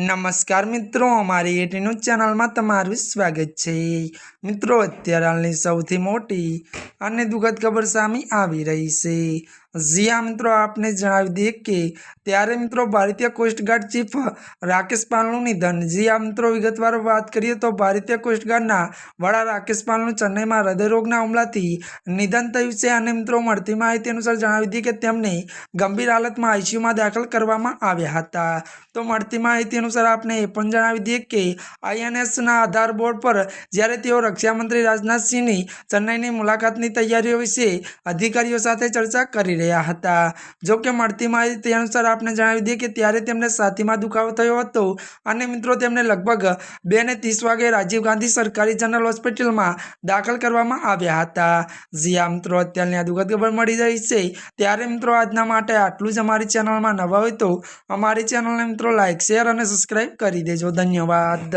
नमस्कार मित्रों, अमारी एटी न्यूज चैनल में तमारुं स्वागत है। मित्रों, अत्यारे हालनी सौथी मोटी अने दुखद खबर सामे आवी रही है। जी हाँ मित्रों, आपने जणावी दीए कि त्यारे मित्रों भारतीय कोस्टगार्ड चीफ राकेश पालનું निधन। जी हाँ मित्रों, विगतवार बात करिए तो भारतीय कोस्टगार्डना वड़ा राकेश पालનું चेन्नईमां हृदयरोगना हुमलाथी निधन थयुं छे। अने मित्रों મળતી माहिती अनुसार जणावी दीए कि तेमने गंभीर हालतमां आईसीयूमां दाखल करवामां આવ્યા હતા। तो મળતી माहिती अनुसार आपने ए पण जणावी दीए कि आईएनएसना आधार बोर्ड पर ज्यारे तेओ रक्षामंत्री राजनाथ सिंहनी चेन्नईनी मुलाकातनी तैयारीओ विषे अधिकारीओ साथे चर्चा करी રહ્યા હતા। जो कि મળતી માહિતી अनुसार आपने जणावी दीए कि त्यारे तेमने छातीमां दुखाવો थयो हतो અને મિત્રો તેમને લગભગ 2:30 વાગે રાજીવ ગાંધી સરકારી જનરલ હોસ્પિટલમાં દાખલ કરવામાં આવ્યા હતા। जी हाँ मित्रों, અત્યારની આ દુઃખદ ખબર મળી રહી છે। ત્યારે મિત્રો આજના માટે આટલું જ। અમારી ચેનલમાં નવા હોય તો અમારી ચેનલને મિત્રો લાઈક, શેર અને સબસ્ક્રાઇબ કરી દેજો। ધન્યવાદ।